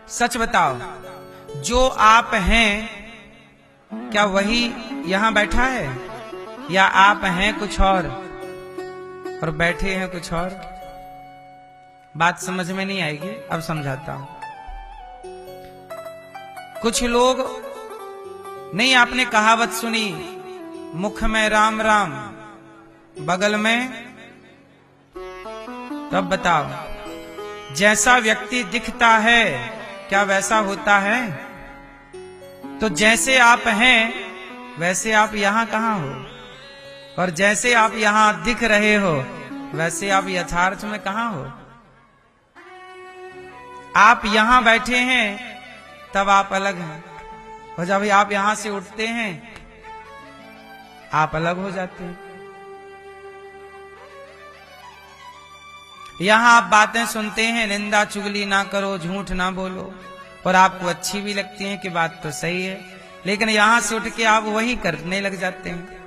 सच बताओ, जो आप हैं क्या वही यहां बैठा है, या आप हैं कुछ और बैठे हैं कुछ और? बात समझ में नहीं आएगी, अब समझाता हूं। कुछ लोग नहीं, आपने कहावत सुनी, मुख में राम राम बगल में, तब बताओ, जैसा व्यक्ति दिखता है क्या वैसा होता है? तो जैसे आप हैं वैसे आप यहां कहां हो, और जैसे आप यहां दिख रहे हो वैसे आप यथार्थ में कहां हो? आप यहां बैठे हैं तब आप अलग हैं, और जब आप यहां से उठते हैं आप अलग हो जाते हैं। यहां आप बातें सुनते हैं, निंदा चुगली ना करो, झूठ ना बोलो, और आपको अच्छी भी लगती है कि बात तो सही है, लेकिन यहां से उठ के आप वही करने लग जाते हैं।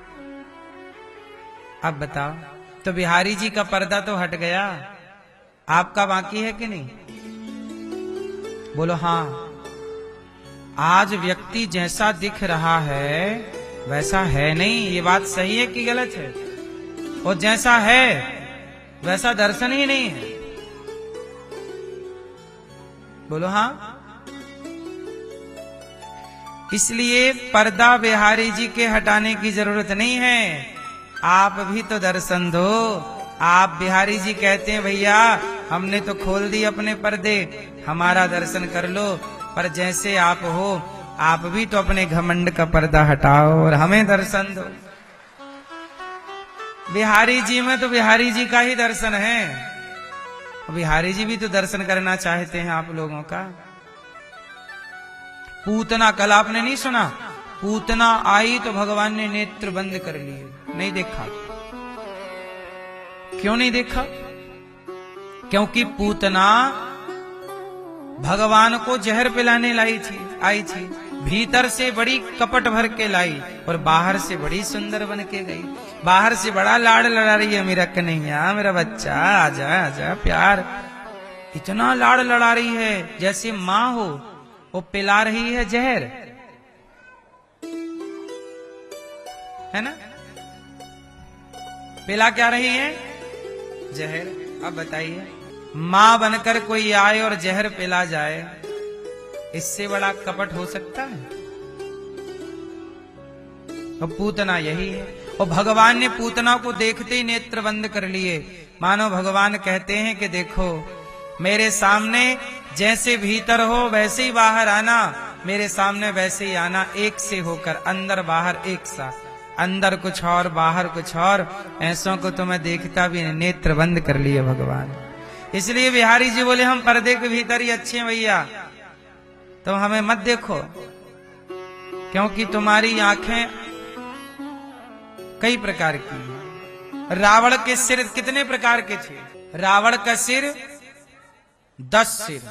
अब बताओ, तो बिहारी जी का पर्दा तो हट गया, आपका बाकी है कि नहीं? बोलो हाँ। आज व्यक्ति जैसा दिख रहा है वैसा है नहीं, ये बात सही है कि गलत है? और जैसा है वैसा दर्शन ही नहीं है। बोलो हाँ। इसलिए पर्दा बिहारी जी के हटाने की जरूरत नहीं है, आप भी तो दर्शन दो। आप बिहारी जी कहते हैं भैया हमने तो खोल दी अपने पर्दे, हमारा दर्शन कर लो, पर जैसे आप हो आप भी तो अपने घमंड का पर्दा हटाओ और हमें दर्शन दो। बिहारी जी में तो बिहारी जी का ही दर्शन है, बिहारी जी भी तो दर्शन करना चाहते हैं आप लोगों का। पूतना, कल आपने नहीं सुना, पूतना आई तो भगवान ने नेत्र बंद कर लिए, नहीं देखा। क्यों नहीं देखा? क्योंकि पूतना भगवान को जहर पिलाने आई थी, भीतर से बड़ी कपट भर के लाई और बाहर से बड़ी सुंदर बन के गई। बाहर से बड़ा लाड़ लड़ा रही है, मेरा कन्हैया, मेरा बच्चा, आजा आजा प्यार, इतना लाड़ लड़ा रही है जैसे माँ हो, वो पिला रही है जहर, है ना? पिला क्या रही है? जहर। अब बताइए, मां बनकर कोई आए और जहर पिला जाए, इससे बड़ा कपट हो सकता है? और पूतना यही है, और भगवान ने पूतना को देखते ही नेत्र बंद कर लिए। मानो भगवान कहते हैं कि देखो, मेरे सामने जैसे भीतर हो वैसे ही बाहर आना, मेरे सामने वैसे ही आना, एक से होकर, अंदर बाहर एक साथ, अंदर कुछ और बाहर कुछ और, ऐसों को तो मैं देखता भी नहीं, नेत्र बंद कर लिए भगवान। इसलिए बिहारी जी बोले हम पर्दे के भीतर ही अच्छे हैं भैया, तो हमें मत देखो, क्योंकि तुम्हारी आंखें कई प्रकार की हैं। रावण के सिर कितने प्रकार के थे? रावण का सिर 10 सिर।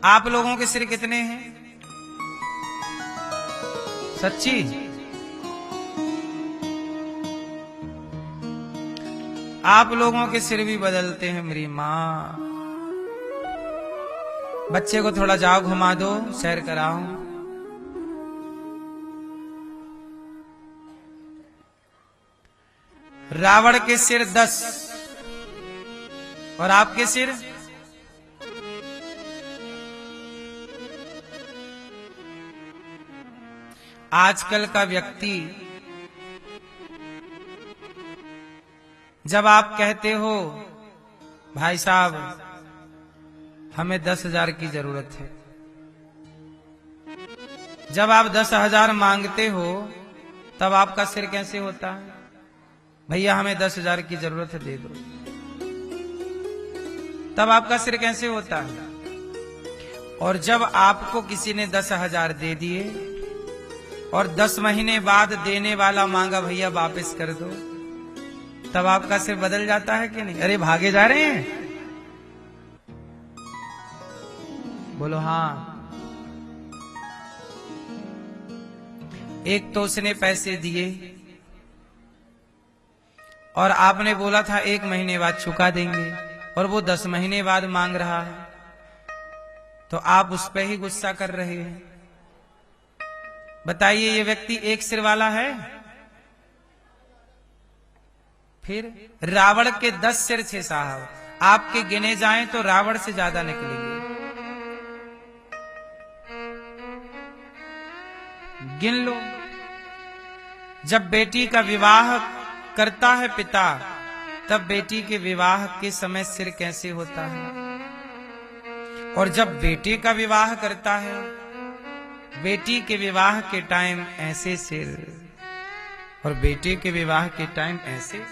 आप लोगों के सिर कितने हैं? सच्ची? आप लोगों के सिर भी बदलते हैं मेरी मां। बच्चे को थोड़ा जाओ घुमा दो, सैर कराओ। रावण के सिर 10 और आपके सिर? आजकल का व्यक्ति, जब आप कहते हो भाई साहब हमें 10,000 की जरूरत है, जब आप 10,000 मांगते हो तब आपका सिर कैसे होता है? भैया हमें 10,000 की जरूरत है, दे दो। तब आपका सिर कैसे होता है? और जब आपको किसी ने 10,000 दे दिए और 10 महीने बाद देने वाला मांगा भैया वापस कर दो, तब आपका सिर बदल जाता है कि नहीं? अरे भागे जा रहे हैं? बोलो हाँ। एक तो उसने पैसे दिए और आपने बोला था 1 महीने बाद चुका देंगे, और वो 10 महीने बाद मांग रहा है। तो आप उस पर ही गुस्सा कर रहे हैं। बताइए, ये व्यक्ति एक सिर वाला है? फिर रावण के 10 सिर थे साहब, आपके गिने जाएं तो रावण से ज्यादा निकलेंगे। गिन लो। जब बेटी का विवाह करता है पिता, तब बेटी के विवाह के समय सिर कैसे होता है, और जब बेटे का विवाह करता है, बेटी के विवाह के टाइम ऐसे सिर, और बेटे के विवाह के टाइम ऐसे।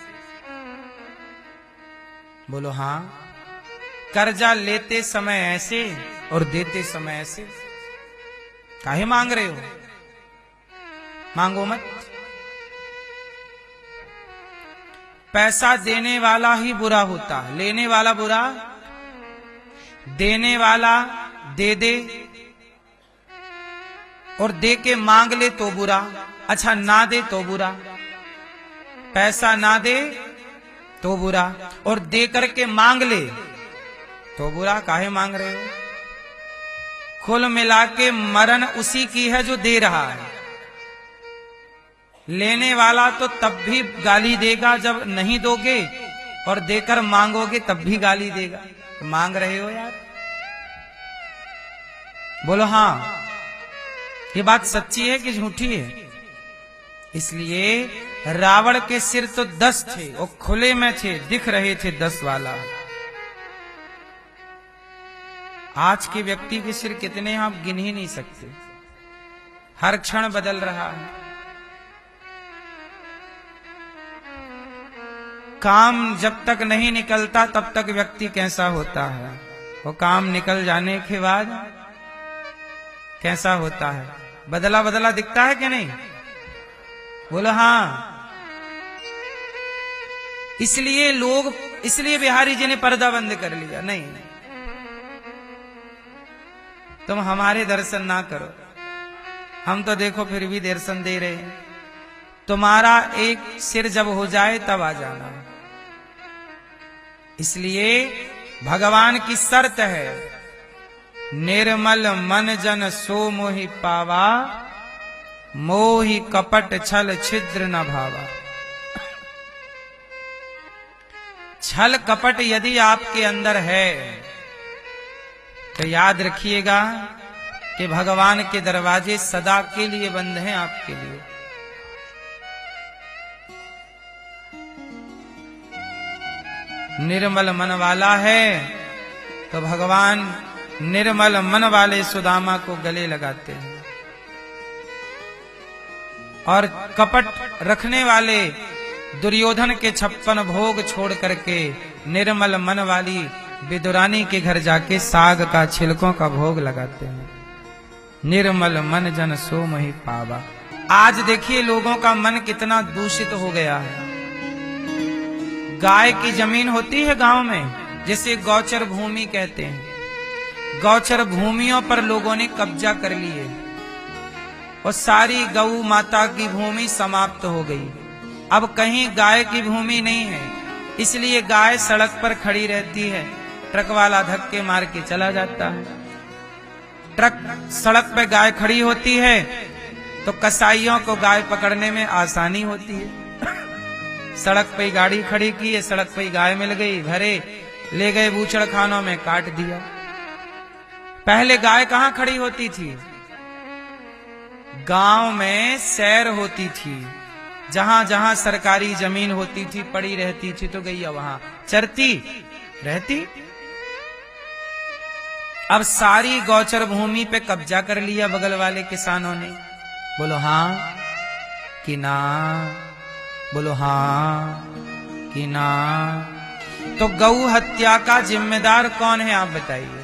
बोलो हाँ। कर्जा लेते समय ऐसे और देते समय ऐसे। काहे मांग रहे हो? मांगो मत। पैसा देने वाला ही बुरा होता है, लेने वाला बुरा। देने वाला दे दे और दे के मांग ले तो बुरा। अच्छा, ना दे तो बुरा। पैसा ना दे तो बुरा, और दे करके मांग ले तो बुरा। काहे मांग रहे हो? कुल मिला के मरण उसी की है जो दे रहा है। लेने वाला तो तब भी गाली देगा जब नहीं दोगे, और देकर मांगोगे तब भी गाली देगा। तो मांग रहे हो यार? बोलो हाँ। ये बात सच्ची है कि झूठी है? इसलिए रावण के सिर तो 10 थे, वो खुले में थे, दिख रहे थे 10 वाला। आज के व्यक्ति के सिर कितने आप गिन ही नहीं सकते। हर क्षण बदल रहा है। काम जब तक नहीं निकलता तब तक व्यक्ति कैसा होता है, वो काम निकल जाने के बाद कैसा होता है? बदला बदला दिखता है कि नहीं? बोलो हाँ। इसलिए बिहारी जी ने पर्दा बंद कर लिया। नहीं, तुम हमारे दर्शन ना करो, हम तो देखो फिर भी दर्शन दे रहे हैं। तुम्हारा एक सिर जब हो जाए तब आ जाना। इसलिए भगवान की शर्त है, निर्मल मन जन सो मोहि पावा, मोहि कपट छल छिद्र न भावा। छल कपट यदि आपके अंदर है तो याद रखिएगा कि भगवान के दरवाजे सदा के लिए बंद हैं आपके लिए। निर्मल मन वाला है तो भगवान निर्मल मन वाले सुदामा को गले लगाते हैं, और कपट रखने वाले दुर्योधन के 56 भोग छोड़ करके निर्मल मन वाली विदुरानी के घर जाके साग का छिलकों का भोग लगाते हैं। निर्मल मन जन सो मोहि पावा। आज देखिए लोगों का मन कितना दूषित हो गया है। गाय की जमीन होती है गांव में, जिसे गौचर भूमि कहते हैं। गौचर भूमियों पर लोगों ने कब्जा कर लिए और सारी गौ माता की भूमि समाप्त हो गई। अब कहीं गाय की भूमि नहीं है, इसलिए गाय सड़क पर खड़ी रहती है। ट्रक वाला धक्के मार के चला जाता है। ट्रक सड़क पे गाय खड़ी होती है तो कसाईयों को गाय पकड़ने में आसानी होती है। सड़क पे गाड़ी खड़ी की है, सड़क पे गाय मिल गई, भरे ले गए बूचड़ खानों में, काट दिया। पहले गाय कहां खड़ी होती थी? गांव में सैर होती थी। जहां जहां सरकारी जमीन होती थी पड़ी रहती थी तो गैया वहां चरती रहती। अब सारी गौचर भूमि पे कब्जा कर लिया बगल वाले किसानों ने। बोलो हाँ कि ना? बोलो हाँ कि ना? तो गौ हत्या का जिम्मेदार कौन है आप बताइए?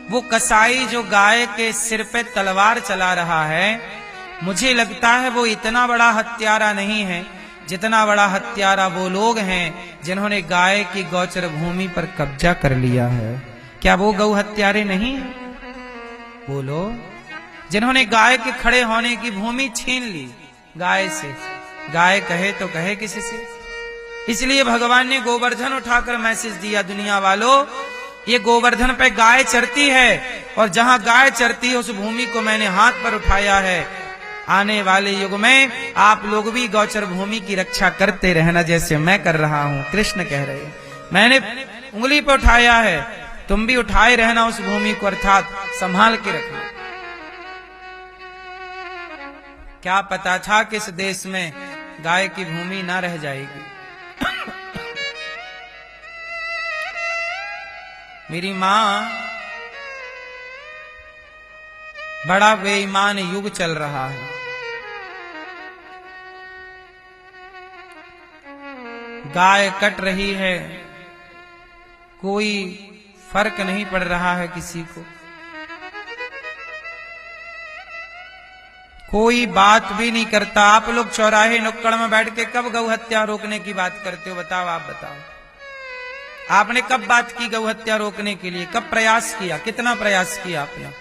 वो कसाई जो गाय के सिर पे तलवार चला रहा है, मुझे लगता है वो इतना बड़ा हत्यारा नहीं है जितना बड़ा हत्यारा वो लोग हैं जिन्होंने गाय की गौचर भूमि पर कब्जा कर लिया है। क्या वो गौ हत्यारे नहीं है? बोलो। जिन्होंने गाय के खड़े होने की भूमि छीन ली गाय से। गाय कहे तो कहे किसी से। इसलिए भगवान ने गोवर्धन उठाकर मैसेज दिया, दुनिया वालों, ये गोवर्धन पे गाय चरती है और जहां गाय चरती है उस भूमि को मैंने हाथ पर उठाया है। आने वाले युग में आप लोग भी गौचर भूमि की रक्षा करते रहना जैसे मैं कर रहा हूं। कृष्ण कह रहे हैं मैंने उंगली पर उठाया है, तुम भी उठाए रहना उस भूमि को, अर्थात संभाल के रखना। क्या पता था कि इस देश में गाय की भूमि ना रह जाएगी। मेरी मां, बड़ा बेईमान युग चल रहा है। गाय कट रही है, कोई फर्क नहीं पड़ रहा है किसी को, कोई बात भी नहीं करता। आप लोग चौराहे नुक्कड़ में बैठ के कब गौ हत्या रोकने की बात करते हो? बताओ, आप बताओ, आपने कब बात की गौ हत्या रोकने के लिए? कब प्रयास किया? कितना प्रयास किया आपने?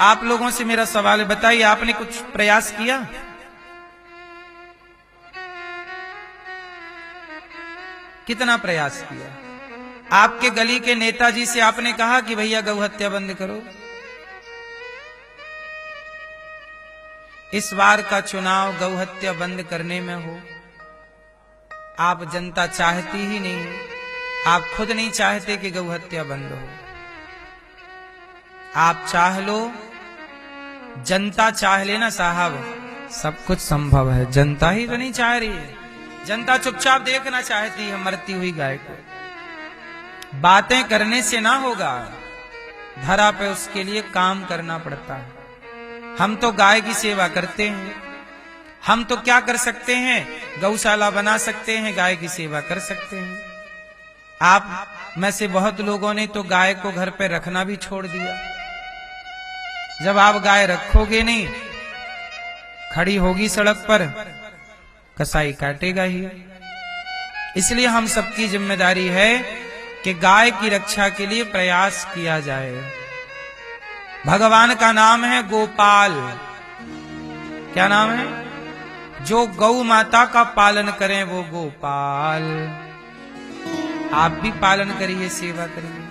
आप लोगों से मेरा सवाल है, बताइए, आपने कुछ प्रयास किया? कितना प्रयास किया? आपके गली के नेताजी से आपने कहा कि भैया गौ हत्या बंद करो? इस बार का चुनाव गौ हत्या बंद करने में हो। आप जनता चाहती ही नहीं, आप खुद नहीं चाहते कि गौ हत्या बंद हो। आप चाह लो, जनता चाह लेना साहब, सब कुछ संभव है। जनता ही तो नहीं चाह रही है, जनता चुपचाप देखना चाहती है मरती हुई गाय को। बातें करने से ना होगा, धरा पे उसके लिए काम करना पड़ता है। हम तो गाय की सेवा करते हैं, हम तो क्या कर सकते हैं? गौशाला बना सकते हैं, गाय की सेवा कर सकते हैं। आप में से बहुत लोगों ने तो गाय को घर पे रखना भी छोड़ दिया। जब आप गाय रखोगे नहीं, खड़ी होगी सड़क पर, कसाई काटेगा ही। इसलिए हम सबकी जिम्मेदारी है कि गाय की रक्षा के लिए प्रयास किया जाए। भगवान का नाम है गोपाल। क्या नाम है? जो गौ माता का पालन करें वो गोपाल। आप भी पालन करिए, सेवा करिए।